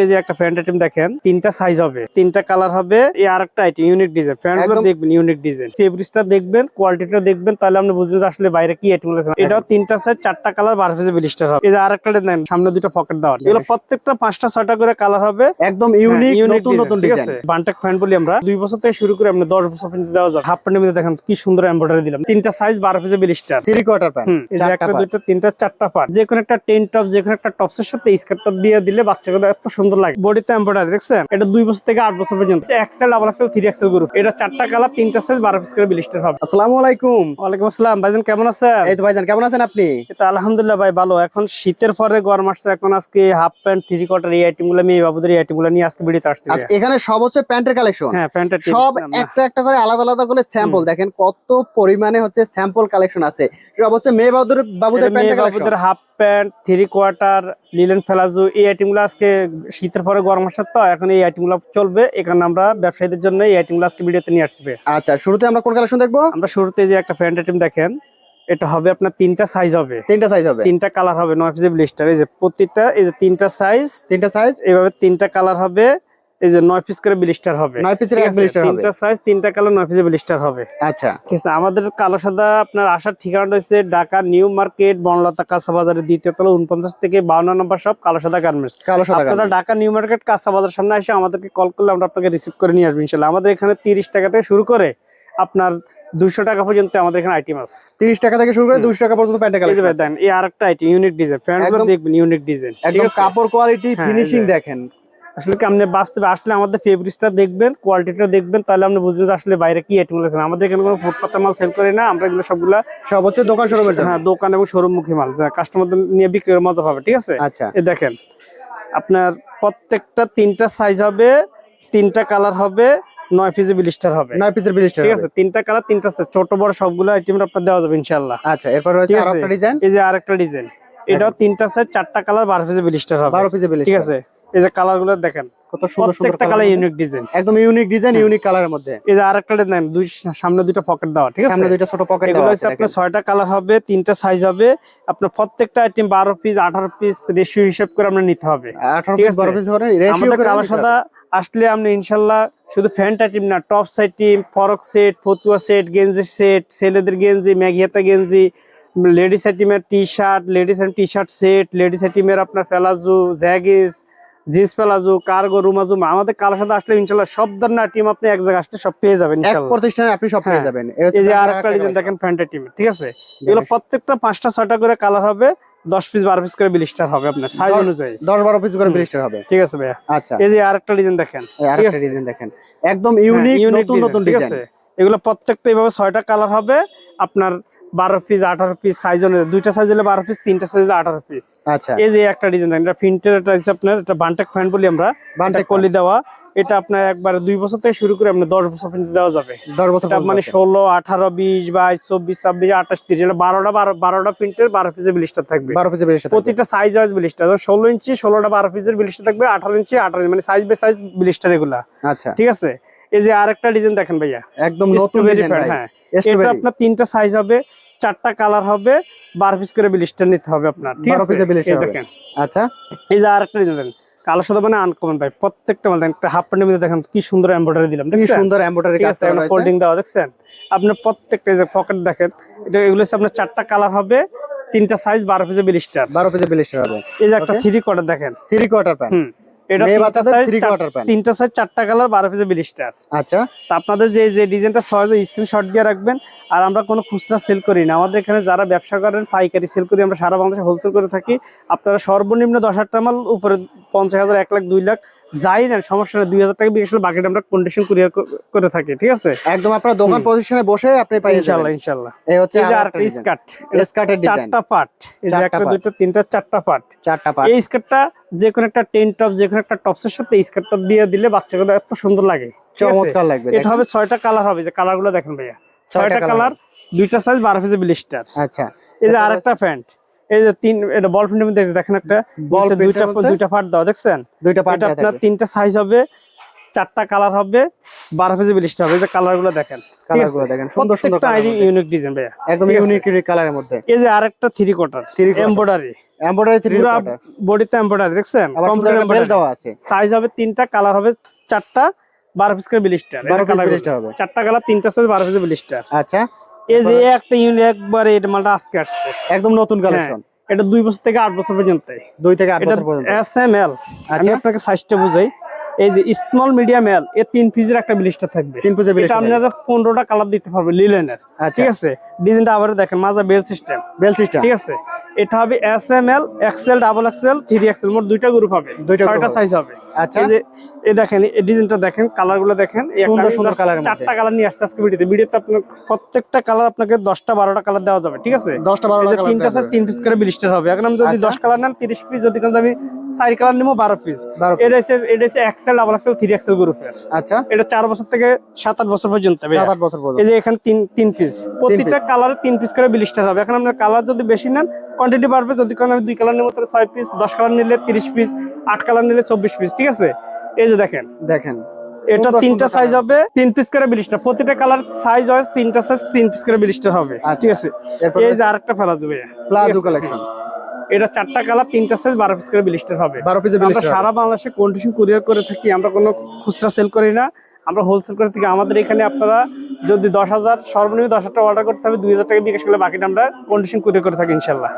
এই যে একটা প্যান্ট আইটেম দেখেন, তিনটা সাইজ হবে, তিনটা কালার হবে, এই আরেকটা আইটেম ইউনিক ডিজাইন। প্যান্টগুলো দেখবেন ইউনিক ডিজাইন, ফেব্রিক্সটা দেখবেন, কোয়ালিটিটা দেখবেন, তাহলে আপনি বুঝবেন যে আসলে বাইরে কি আইটেম আছে। এটাও তিনটা সাইজ, চারটা কালার, 12 পিসের ব্লিস্টার হবে। এই যে আরেকটা দেখেন, সামনে দুটো পকেট দেওয়া, এগুলো প্রত্যেকটা 5টা 6টা করে কালার হবে, একদম ইউনিক নতুন নতুন ঠিক ডিজাইন। আছে। বান্টেক প্যান্ট বলি আমরা, 2 বছর থেকে শুরু করে আপনি 10 বছর পর্যন্ত দেওয়া যাবে। হাফ প্যান্টের মধ্যে দেখেন কি সুন্দর এমব্রয়ডারি দিলাম, তিনটা সাইজ, 12 পিসের ব্লিস্টার, 3 কোয়ার্টার প্যান্ট, এই যে একটা দুটো তিনটা চারটা পার্ট, যে কোনো একটা টেন টপ, যে কোনো একটা টপসের সাথে স্কার্টটা দিয়ে দিলে বাচ্চাগুলো এত সুন্দর লাগে। বডিতে এমব্রয়ডারি দেখছেন, এটা 2 বছর থেকে 8 বছর পর্যন্ত, excel, double excel, 3 excel group. এটা চারটা কালার, তিনটা সাইজ, 12 পিস করে ব্লিস্টার হবে। আসসালামু আলাইকুম। ওয়ালাইকুম আসসালাম ভাইজান, কেমন আছেন? এই তো ভাইজান, কেমন আছেন আপনি? এটা আলহামদুলিল্লাহ ভাই ভালো। এখন শীতের পরে গরম আসছে, এখন আজকে হাফ প্যান্ট, 3 কোয়ার্টার এই আইটেম গুলো, মেয়ে বাবুদের এই আইটেম গুলো নিয়ে আজকে ভিডিওতে আসছি। আচ্ছা, এখানে সব হচ্ছে প্যান্টের কালেকশন। হ্যাঁ, প্যান্টের সব একটা একটা করে আলাদা আলাদা করে স্যাম্পল। দেখেন কত পরিমাণে হচ্ছে স্যাম্পল কালেকশন আছে। সব হচ্ছে মেয়ে বাবুদের প্যান্টের কালেকশন। বাবুদের half pant, 3 quarter, linen palazzo, এই আইটেম গুলো আজকে শীতের পরে গরম আসছে, তো এখন এই আইটেম গুলো চলবে। এখানে আমরা ব্যবসায়ীদের জন্য এই আইটেম গুলো আজকে ভিডিওতে নিয়ে আসবে। আচ্ছা, শুরুতে আমরা কোন কালেকশন দেখবো? আমরা শুরুতে যে একটা প্যান্ট আইটেম দেখেন, এটা হবে আপনার তিনটা সাইজ হবে, তিনটা সাইজ হবে, তিনটা কালার হবে, 9 পিসের ব্লিস্টার। এই যে প্রত্যেকটা, এই যে তিনটা সাইজ, তিনটা সাইজ, এইভাবে তিনটা কালার হবে, এই যে 9 পিস করে ব্লিস্টার হবে, 9 পিসের এক ব্লিস্টার হবে, তিনটা সাইজ, তিনটা কালার, 9 পিসের ব্লিস্টার হবে। আচ্ছা, ঠিক আছে। আমাদের কালো সাদা আপনার আসার ঠিকানাটা হচ্ছে ঢাকা নিউ মার্কেট, বনলতা কাঁচা বাজারের 2য় তলা, 49 থেকে 52 নম্বর শপ, কালো সাদা গার্মেন্টস। কালো সাদা আপনারা ঢাকা নিউ মার্কেট কাঁচা বাজার সামনে এসে আমাদেরকে কল করলে আমরা আপনাকে রিসিভ করে নিয়ে আসবো ইনশাআল্লাহ। আমাদের এখানে 30 টাকা থেকে শুরু করে আপনার 200 টাকা পর্যন্ত আমাদের এখানে আইটেম আছে। 30 টাকা থেকে শুরু করে 200 টাকা পর্যন্ত প্যান্টের কালেকশন আছে। দেন এই আরেকটা আইটেম ইউনিক ডিজাইন, প্যান্টগুলো দেখবেন ইউনিক ডিজাইন, ঠিক একদম আছে। কাপড় কোয়ালিটি, হ্যাঁ, ফিনিশিং দেখেন। আসলে কি আপনি বাস্তবে আসলে আমাদের ফেব্রিক্সটা দেখবেন, কোয়ালিটিটা দেখবেন, তাহলে আপনি বুঝবেন যে আসলে বাইরে কি আইটেম আছে। আমাদের এখানে কোনো ফুটপাতের মাল সেল করি না আমরা, এগুলো সবগুলা সব হচ্ছে দোকান শোরুমের জন্য। হ্যাঁ, দোকান এবং শোরুমমুখী মাল, যা কাস্টমারদের নিয়ে বিক্রির মজা পাবে, ঠিক আছে। আচ্ছা, এই দেখেন, আপনার প্রত্যেকটা তিনটা সাইজ হবে, তিনটা কালার হবে, 9 পিসের ব্লিস্টার হবে, 9 পিসের ব্লিস্টার ঠিক হবে। আছে। তিনটা কালার, তিনটা সাইজ, ছোট বড় সবগুলো আইটেম আপনার দেওয়া যাবে ইনশাআল্লাহ। আচ্ছা, এরপর হচ্ছে ঠিক আছে। আরেকটা ডিজাইন, এই যে আরেকটা ডিজাইন, এটাও তিনটা সাইজ, চারটা কালার, 12 পিসের ব্লিস্টার হবে, 12 পিসের ব্লিস্টার, ঠিক আছে। এই যে কালার গুলো দেখেন, কত সুন্দর সুন্দর প্রত্যেকটা কালার ইউনিক ডিজাইন, একদম ইউনিক ডিজাইন, ইউনিক কালারের মধ্যে। এই যে আরেকটা ডিজাইন, সামনে দুটো পকেট দেওয়া, ঠিক আছে। সামনে দুটো ছোট পকেট এগুলো দেওয়া হচ্ছে আছে। আপনার 6টা কালার হবে, তিনটা সাইজ হবে, আপনার প্রত্যেকটা আইটেম 12 পিস 18 পিস রেশিও হিসাব করে আমরা নিতে হবে, 18 ঠিক পিস আছে। 12 পিস করে রেশিও আমাদের করে কালো সাদা আসলে আপনি ইনশাআল্লাহ শুধু প্যান্ট আইটেম না, টপস আইটেম, ফরক সেট, ফতুয়া সেট, গেঞ্জি সেট, ছেলেদের গেঞ্জি, ম্যাগিয়াতা গেঞ্জি, লেডিস আইটেমের T shirt, ladies T shirt set, ladies আইটেমের আপনার palazzo, jeggings, jeans palazzo, cargo, রুমাজু, আমাদের কালো সাদা আসলে ইনশাআল্লাহ সব ধরনের টিম আপনি এক জায়গায় আসলে সব পেয়ে যাবেন এক ইনশাআল্লাহ। প্রতিষ্ঠানে আপনি সব পেয়ে যাবেন। এই যে আরেকটা ডিজাইন দেখেন প্যান্টের টিম, ঠিক আছে। এগুলো প্রত্যেকটা 5টা 6টা করে কালার হবে, 10 পিস 12 পিস করে ব্লিস্টার হবে আপনার সাইজ অনুযায়ী, 10-12 পিস করে ব্লিস্টার হবে, ঠিক আছে ভাইয়া। আচ্ছা, এই যে আরেকটা ডিজাইন দেখেন, ঠিক আরেকটা আছে। ডিজাইন দেখেন, একদম ইউনিক নতুন নতুন ঠিক ডিজাইন। আছে। এগুলো প্রত্যেকটা এইভাবে 6টা কালার হবে আপনার, 12 পিস 18 পিস সাইজ অনুযায়ী, দুইটা সাইজ হলে 12 পিস, তিনটা সাইজ হলে 18 পিস। আচ্ছা, এই যে একটা ডিজাইন দেখেন, এটা প্রিন্টের, এটা হচ্ছে আপনার, এটা বান্টেক প্যান্ট বলি আমরা, বান্টেক কলি দেওয়া। এটা আপনার একবার 2 বছর থেকে শুরু করে আপনার 10 বছর পর্যন্ত দেওয়া যাবে। 10 বছর মানে 16, 18, 20, 22, 24, 26, 28, 30, এটা 12টা প্রিন্টের 12 পিসের ব্লিস্টার থাকবে, 12 পিসের ব্লিস্টার, প্রত্যেকটা সাইজ ওয়াইজ ব্লিস্টার। 16 ইঞ্চি 16টা 12 পিসের ব্লিস্টার থাকবে, 18 ইঞ্চি 18, মানে সাইজ বাই সাইজ ব্লিস্টার এগুলা, আচ্ছা, ঠিক আছে। এই যে আরেকটা ডিজাইন দেখেন ভাইয়া, একদম নতুন ডিজাইন ভাই। হ্যাঁ, এটা আপনার তিনটা সাইজ হবে, চারটা কালার হবে, 12 পিস করে ব্লিস্টার নিতে হবে আপনার, ঠিক আছে। 12 পিসের ব্লিস্টার দেখেন, আচ্ছা, এই যে আরেকটা ডিজাইন কালো সাদা, মানে আনকমন ভাই, প্রত্যেকটা মানে একটা হাফ প্যান্টের মধ্যে দেখেন কি সুন্দর এমব্রয়ডারি দিলাম, কি দেখছেন সুন্দর এমব্রয়ডারি কাজ করা রয়েছে, ফোল্ডিং দেওয়া, দেখছেন। আপনার প্রত্যেকটা যে পকেট দেখেন, এটা এগুলো হচ্ছে আপনার 4টা কালার হবে, তিনটা সাইজ, 12 পিসের ব্লিস্টার, 12 পিসের ব্লিস্টার হবে। এই যে একটা 3 কোয়ার্টার দেখেন, 3 কোয়ার্টার প্যান্ট, এটা মেয়ে বাচ্চাদের 3 তিনটা কোয়ার্টার প্যান্ট, সাইজ, 4টা কালার, 12 পিসের ব্লিস্টার। আচ্ছা, তা আপনাদের যে ডিজাইনটা সহজে স্ক্রিনশট দিয়ে রাখবেন। আর আমরা কোনো খুচরা সেল করি না, আমাদের এখানে যারা ব্যবসা করেন পাইকারি সেল করি, আমরা সারা বাংলাদেশে হোলসেল করে থাকি। আপনারা সর্বনিম্ন 10,000 টাকা মাল, উপরে 50,000, 1 লাখ, 2 লাখ যাই নেন সমস্যা নেই, 2,000 টাকা বিক্রি, বাকিটা আমরা কন্ডিশন কুরিয়ার করে থাকি, ঠিক আছে। একদম আপনার দোকান পজিশনে বসে আপনি পাই যাবেন ইনশাআল্লাহ। এই হচ্ছে আরেকটা স্কার্ট, স্কার্টের ডিজাইন, 4টা পার্ট, এই যে 1 2 3 4টা পার্ট, 4টা পার্ট। এই স্কার্টটা যে কোনো একটা টেন টপ, যে কোনো একটা টপসের সাথে স্কার্টটা দিয়ে দিলে বাচ্চাগুলো এত সুন্দর লাগে, চমৎকার লাগবে। এটা হবে 6টা কালার হবে, যে কালারগুলো দেখেন ভাইয়া, 6টা কালার, দুইটা সাইজ, 12 পিসের ব্লিস্টার। আচ্ছা, এই যে আরেকটা প্যান্ট, এই যে এটা বল প্যান্টের মধ্যে দেখেন একটা বল, দুইটা পার্ট দাও, দেখছেন, দুইটা পার্ট, এটা আপনার তিনটা সাইজ হবে, 4টা কালার হবে, 12 পিস ব্লিস্টার হবে। এই যে কালারগুলো দেখেন, কালারগুলো দেখেন সুন্দর সুন্দর প্রত্যেকটা আইডি ইউনিক ডিজাইন ভাইয়া, একদম ইউনিক কালারের মধ্যে। এই যে আরেকটা 3 কোয়ার্টার এমব্রয়ডারি, এমব্রয়ডারি 3 পুরো কোয়ার্টার, বডিতে এমব্রয়ডারি দেখছেন, আবার সুন্দর কমপ্লিট একটা বেল এমব্রয়ডারি দেওয়া আছে। সাইজ হবে 3টা, কালার হবে 4টা, 12 পিস করে ব্লিস্টার। 12 পিস ব্লিস্টার হবে, 4টা কালার 3টা সাইজ 12 পিস ব্লিস্টার। আচ্ছা এই যে একটা ইউনিক একবারে এটা মালটা আজকে আসছে, একদম নতুন কালেকশন। এটা 2 বছর থেকে 8 বছর পর্যন্ত, 2 থেকে 8 এটা বছর পর্যন্ত। এসএমএল। আমি আপনাকে সাইজটা বুঝাই, এই যে স্মল মিডিয়াম এল এর 3 পিসের একটা ব্লিস্টার থাকবে। 3 পিসের এটা ব্লিস্টার আপনারা 15টা কালার দিতে পারবে লিলেনের, ঠিক আছে। ডিজাইনটা আবার দেখেন, মাজা বেল সিস্টেম, ঠিক আছে। এটা হবে SML, XL, double XL, 3XL, মোট 2টা গ্রুপ হবে, 6টা সাইজ হবে। আচ্ছা এই যে এই দেখেন, এই ডিজাইনটা দেখেন, কালারগুলো দেখেন, সুন্দর সুন্দর কালারের মধ্যে 4টা কালার নিয়ে আসছে আজকে ভিডিওতে আপনার প্রত্যেকটা কালার আপনাকে 10টা 12টা কালার দেওয়া যাবে, ঠিক আছে। 10টা 12টা কালার 3টা সাইজ 3 পিস করে ব্লিস্টার হবে। এখন আমি যদি 10 কালার নেন 30 পিস, যদি আমি 4 কালার নিব 12 পিস। এটা হচ্ছে এক্সএল, ডাবল এক্সএল, 3XL গ্রুপের। আচ্ছা এটা 4 বছর থেকে 7-8 বছর পর্যন্ত, 7-8 বছর পর্যন্ত। এই যে এখানে 3 পিস, প্রত্যেকটা কালারে 3 পিস করে ব্লিস্টার হবে। এখন আপনার কালার যদি বেশি নেন কোয়ান্টিটি বাড়বে, যদি আমি 2 কালার নেব তাহলে 6 পিস, 10 কালার নিলে 30 পিস, 8 কালার নিলে 24 পিস, ঠিক আছে। এই যে দেখেন এটা 3টা সাইজ হবে, 3 পিস করে ব্লিস্টার, প্রতিটা কালার সাইজ হয় 3টা সাইজ 3 পিস করে ব্লিস্টার হবে, ঠিক আছে। এই যে আরেকটা প্লাজো ভাইয়া, প্লাজো কালেকশন, এটা 4টা কালার 3টা সাইজ 12 পিস করে ব্লিস্টার হবে। 12 পিসের আমরা ব্লিস্টার সারা বাংলাদেশে কন্ডিশন কুরিয়ার করে থাকি, আমরা কোনো খুচরা সেল করি না, আমরা হোলসেল করে থাকি। আমাদের এখানে আপনারা যদি 10,000 সর্বনিম্ন 10,000 টাকা অর্ডার করতে হবে, 2,000 টাকা বিকাশ করলে বাকিটা আমরা কন্ডিশন কুরিয়ার করে থাকি ইনশাল্লাহ।